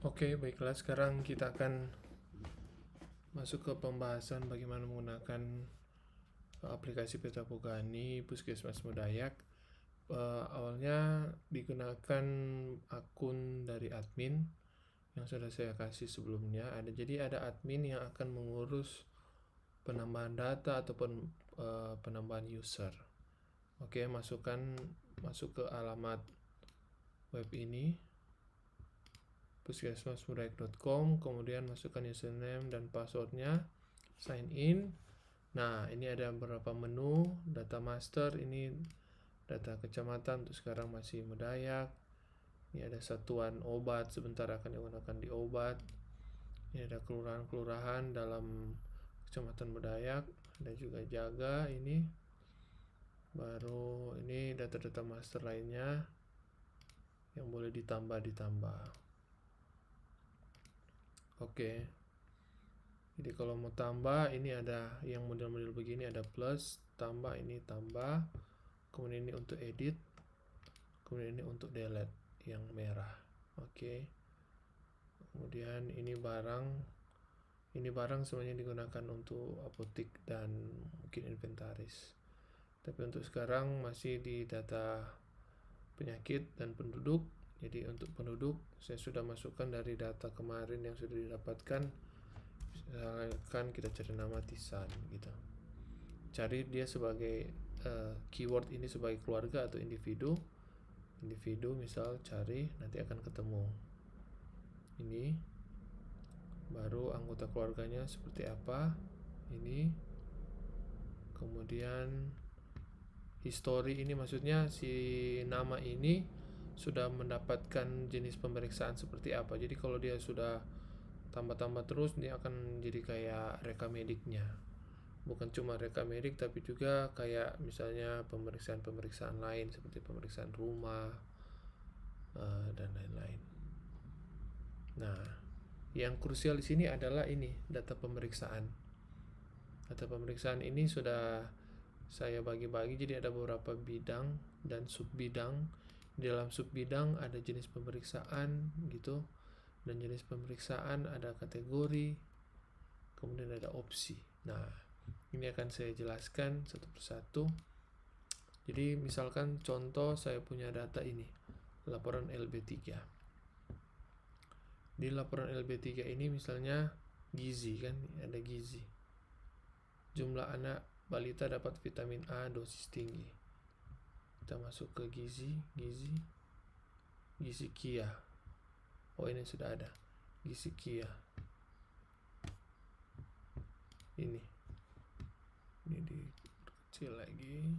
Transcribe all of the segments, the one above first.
Oke, baiklah. Sekarang kita akan masuk ke pembahasan bagaimana menggunakan aplikasi Peta Bogani Puskesmas Modayak. Awalnya digunakan akun dari admin yang sudah saya kasih sebelumnya. Jadi ada admin yang akan mengurus penambahan data ataupun penambahan user. Oke, masuk ke alamat web ini puskesmasmodayak.com, kemudian masukkan username dan passwordnya, sign in. Nah, ini ada beberapa menu. Data master, ini data kecamatan, untuk sekarang masih Modayak. Ini ada satuan obat, sebentar akan digunakan di obat. Ini ada kelurahan-kelurahan dalam kecamatan Modayak, ada juga jaga. Ini baru, ini data-data master lainnya yang boleh ditambah. Oke, jadi kalau mau tambah, ini ada yang model-model begini, ada plus, tambah, ini tambah, kemudian ini untuk edit, kemudian ini untuk delete yang merah. Oke, kemudian ini barang semuanya digunakan untuk apotik dan mungkin inventaris, tapi untuk sekarang masih di data penyakit dan penduduk. Jadi untuk penduduk saya sudah masukkan dari data kemarin yang sudah didapatkan. Misalkan kita cari nama Tisan gitu, cari dia sebagai keyword ini sebagai keluarga atau individu, misal cari, nanti akan ketemu ini, baru anggota keluarganya seperti apa ini, kemudian history, ini maksudnya si nama ini sudah mendapatkan jenis pemeriksaan seperti apa. Jadi kalau dia sudah tambah-tambah terus, dia akan jadi kayak rekamediknya. Bukan cuma rekamedik, tapi juga kayak misalnya pemeriksaan-pemeriksaan lain seperti pemeriksaan rumah dan lain-lain. Nah, yang krusial di sini adalah ini, data pemeriksaan. Data pemeriksaan ini sudah saya bagi-bagi, jadi ada beberapa bidang dan subbidang. Di dalam subbidang ada jenis pemeriksaan gitu, dan jenis pemeriksaan ada kategori, kemudian ada opsi. Nah, ini akan saya jelaskan satu persatu. Jadi misalkan contoh, saya punya data ini, laporan LB3. Di laporan LB3 ini misalnya gizi, kan ada gizi. Jumlah anak balita dapat vitamin A dosis tinggi. Kita masuk ke gizi Kia. Oh, ini sudah ada gizi Kia. Ini dikecil lagi.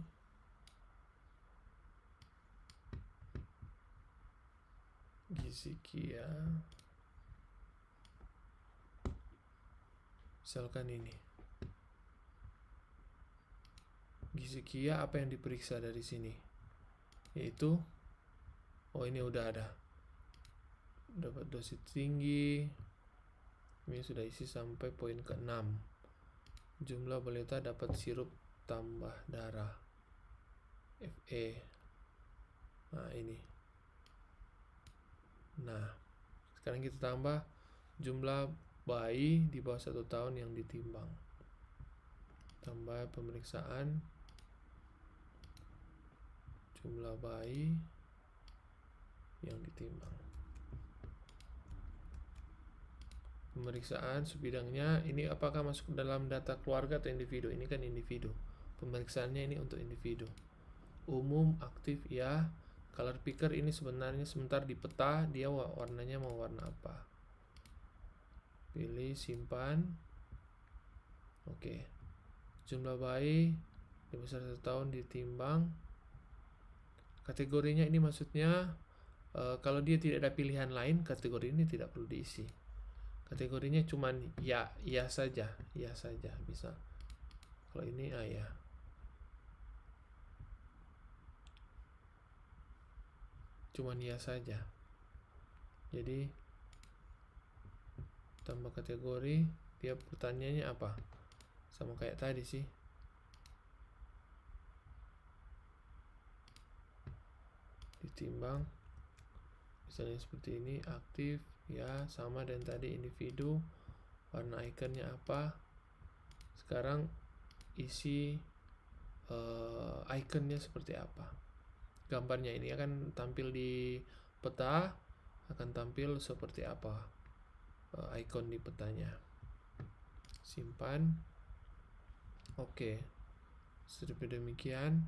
Gizi Kia. Misalkan ini gizi Kia, apa yang diperiksa dari sini? Yaitu, oh ini udah ada, dapat dosis tinggi. Ini sudah isi sampai poin ke-6. Jumlah balita dapat sirup tambah darah FE. Nah, ini. Nah, sekarang kita tambah jumlah bayi di bawah 1 tahun yang ditimbang. Tambah pemeriksaan jumlah bayi yang ditimbang. Pemeriksaan sebidangnya ini apakah masuk dalam data keluarga atau individu? Ini kan individu. Pemeriksaannya ini untuk individu. Umum, aktif, ya. Color picker ini sebenarnya sebentar di peta dia warnanya mau warna apa. Pilih, simpan. Oke. Jumlah bayi di besar 1 tahun ditimbang. Kategorinya ini maksudnya kalau dia tidak ada pilihan lain, kategori ini tidak perlu diisi. Kategorinya cuman ya saja bisa. Kalau ini ya. Cuman ya saja. Jadi tambah kategori, dia pertanyaannya apa? Sama kayak tadi sih. Ditimbang. Misalnya seperti ini, aktif, ya, sama dengan tadi individu, warna ikonnya apa. Sekarang isi ikonnya seperti apa, gambarnya ini akan tampil di peta, akan tampil seperti apa ikon di petanya. Simpan. Oke, seperti demikian.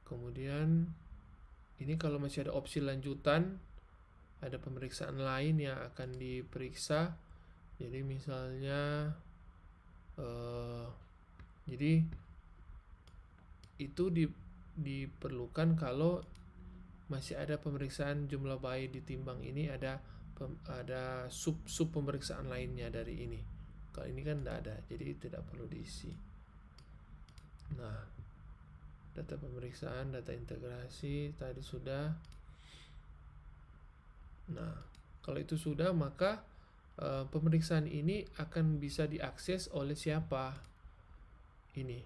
Kemudian ini kalau masih ada opsi lanjutan, ada pemeriksaan lain yang akan diperiksa. Jadi misalnya jadi itu diperlukan kalau masih ada pemeriksaan jumlah bayi ditimbang. Ini ada sub pemeriksaan lainnya dari ini. Kalau ini kan tidak ada, jadi tidak perlu diisi. Nah, data pemeriksaan, data integrasi tadi sudah. Nah, kalau itu sudah, maka pemeriksaan ini akan bisa diakses oleh siapa? Ini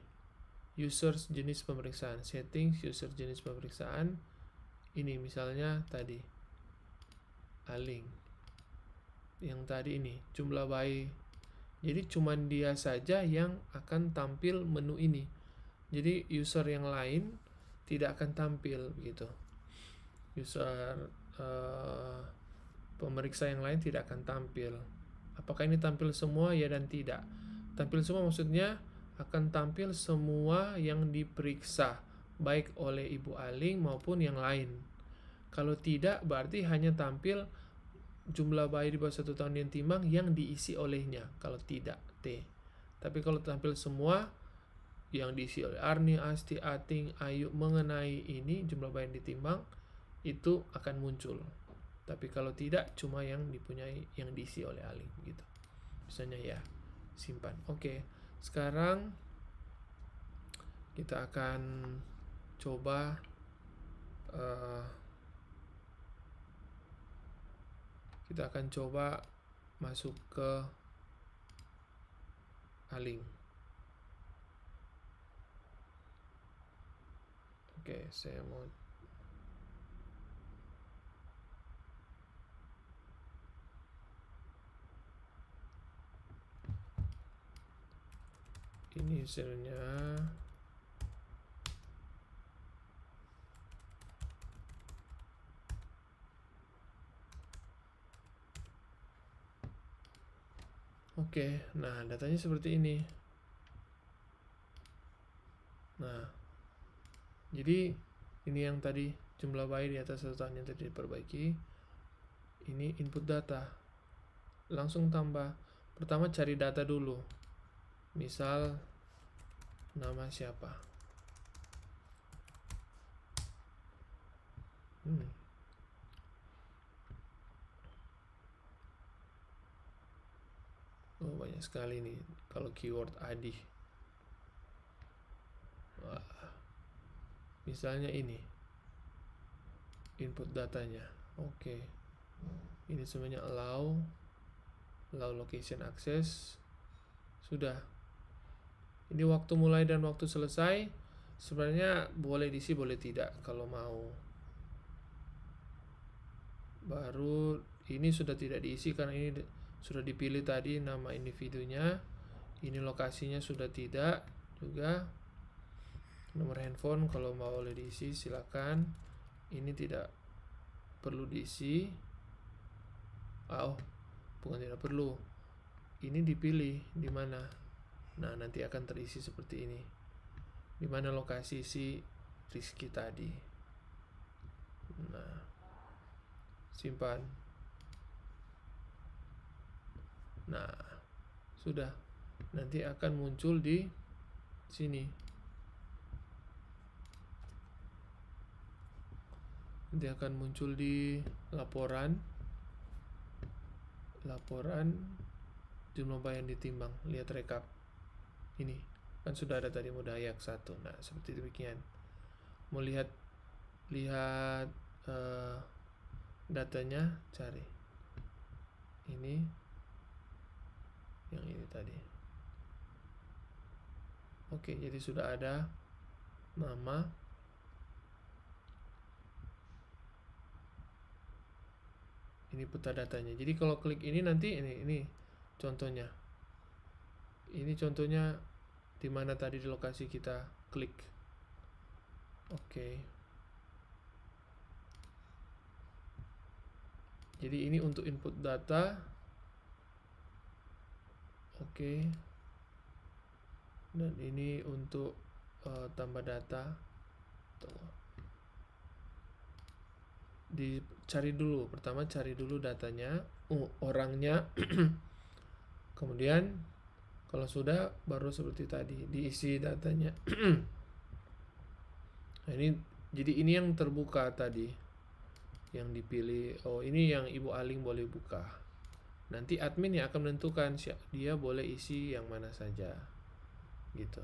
user jenis pemeriksaan, settings user jenis pemeriksaan. Ini misalnya tadi A-Link yang tadi ini jumlah bayi. Jadi cuman dia saja yang akan tampil menu ini. Jadi user yang lain tidak akan tampil begitu. User pemeriksa yang lain tidak akan tampil. Apakah ini tampil semua? Ya dan tidak. Tampil semua maksudnya akan tampil semua yang diperiksa, baik oleh Ibu A-Link maupun yang lain. Kalau tidak, berarti hanya tampil jumlah bayi di bawah 1 tahun yang timbang yang diisi olehnya. Kalau tidak, T. Tapi kalau tampil semua yang diisi oleh Arni, Asti, Ating, Ayu mengenai ini jumlah bayi yang ditimbang, itu akan muncul. Tapi kalau tidak, cuma yang dipunyai, yang diisi oleh A-Link gitu. Misalnya ya, simpan. Oke, sekarang kita akan coba masuk ke A-Link. Oke, saya mau ini usernya. Oke, nah datanya seperti ini. Nah, jadi ini yang tadi jumlah bayi di atas 1 tahun yang tadi diperbaiki. Ini input data, langsung tambah. Pertama cari data dulu, misal nama siapa. Oh, banyak sekali nih kalau keyword Adi. Wah, misalnya ini input datanya. Oke, ini semuanya allow location access. Sudah. Ini waktu mulai dan waktu selesai. Sebenarnya boleh diisi, boleh tidak kalau mau. Baru ini sudah tidak diisi karena ini sudah dipilih tadi nama individunya. Ini lokasinya sudah tidak juga. Nomor handphone kalau mau boleh diisi silakan. Ini tidak perlu diisi. Oh, bukan tidak perlu. Ini dipilih di mana. Nah, nanti akan terisi seperti ini. Di mana lokasi si Rizky tadi. Nah, simpan. Nah, sudah. Nanti akan muncul di sini. Nanti akan muncul di laporan jumlah bayi yang ditimbang. Lihat rekap. Ini kan sudah ada tadi Mudayak 1. Nah, seperti demikian. Mau lihat datanya, cari ini, yang ini tadi. Oke, jadi sudah ada nama, Ini peta datanya. Jadi kalau klik ini nanti ini contohnya. Ini contohnya di mana tadi di lokasi kita klik. Oke. Jadi ini untuk input data. Oke. Dan ini untuk tambah data. Dicari dulu, pertama cari dulu datanya, orangnya. Kemudian kalau sudah baru seperti tadi diisi datanya. Nah, jadi ini yang terbuka tadi yang dipilih. Oh, ini yang Ibu Aling boleh buka. Nanti admin yang akan menentukan dia boleh isi yang mana saja gitu.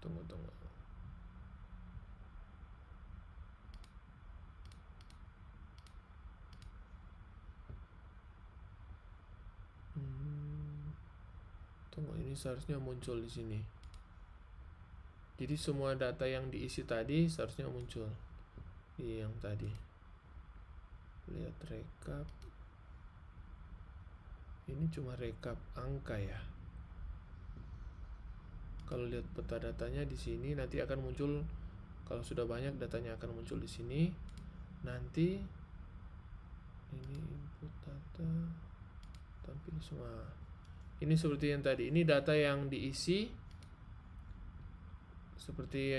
Tunggu. Tunggu, ini seharusnya muncul di sini. Jadi semua data yang diisi tadi seharusnya muncul di yang tadi. Lihat rekap. Ini cuma rekap angka ya. Kalau lihat peta datanya di sini nanti akan muncul, kalau sudah banyak datanya akan muncul di sini. Nanti ini input data tampil semua. Ini seperti yang tadi. Ini data yang diisi seperti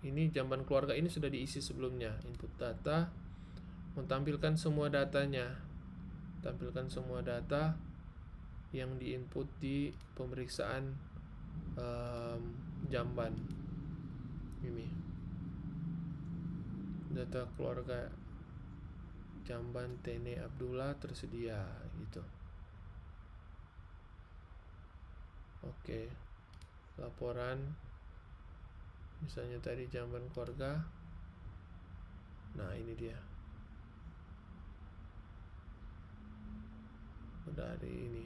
ini, jamban keluarga ini sudah diisi sebelumnya. Input data menampilkan semua datanya. Tampilkan semua data yang diinput di pemeriksaan jamban ini. Data keluarga jamban Tene Abdullah tersedia gitu. Oke. Laporan misalnya tadi jamban keluarga. Nah, ini dia. Dari ini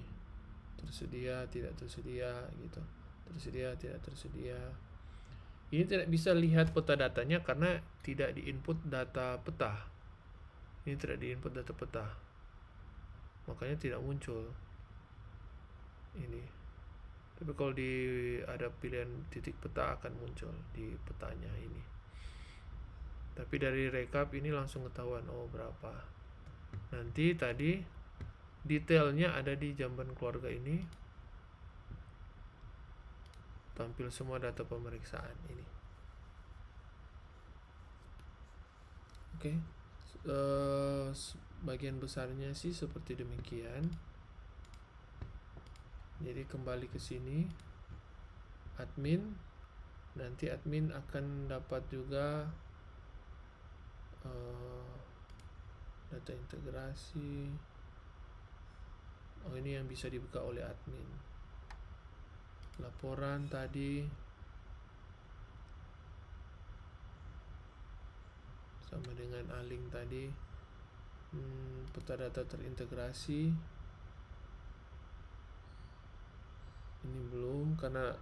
tersedia, tidak tersedia gitu. Tersedia, tidak tersedia. Ini tidak bisa lihat peta datanya karena tidak diinput data peta. Ini tidak diinput data peta, makanya tidak muncul ini. Tapi kalau ada pilihan titik peta akan muncul di petanya ini. Tapi dari rekap ini langsung ketahuan, oh berapa. Nanti tadi detailnya ada di jamban keluarga ini. Tampil semua data pemeriksaan ini. Oke. Bagian besarnya sih seperti demikian. Jadi kembali ke sini, admin. Nanti admin akan dapat juga data integrasi. Oh, ini yang bisa dibuka oleh admin. Laporan tadi sama dengan Aling tadi. Peta data terintegrasi ini belum, karena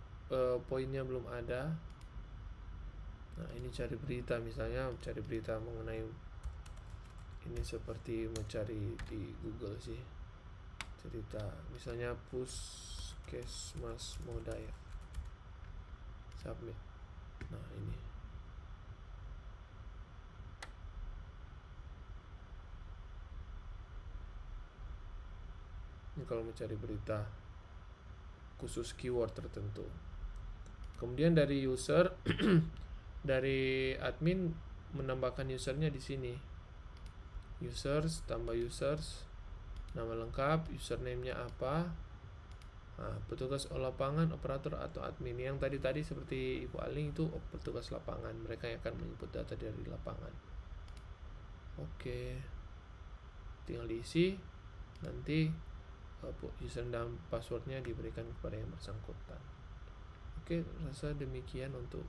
poinnya belum ada. Nah, ini cari berita, misalnya cari berita mengenai ini seperti mencari di Google sih, cerita misalnya Puskesmas Modaya, submit. Nah, ini kalau mencari berita khusus keyword tertentu. Kemudian dari user dari admin menambahkan usernya di sini. Users, tambah users, nama lengkap, username-nya apa. Nah, petugas lapangan, operator atau admin. Yang tadi seperti Ibu Aling itu petugas lapangan, mereka yang akan menginput data dari lapangan. Oke. Tinggal diisi, nanti user dan passwordnya diberikan kepada yang bersangkutan. Oke, rasa demikian untuk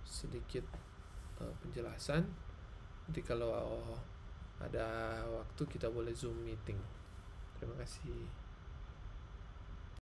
sedikit penjelasan. Nanti kalau ada waktu kita boleh Zoom meeting. Terima kasih.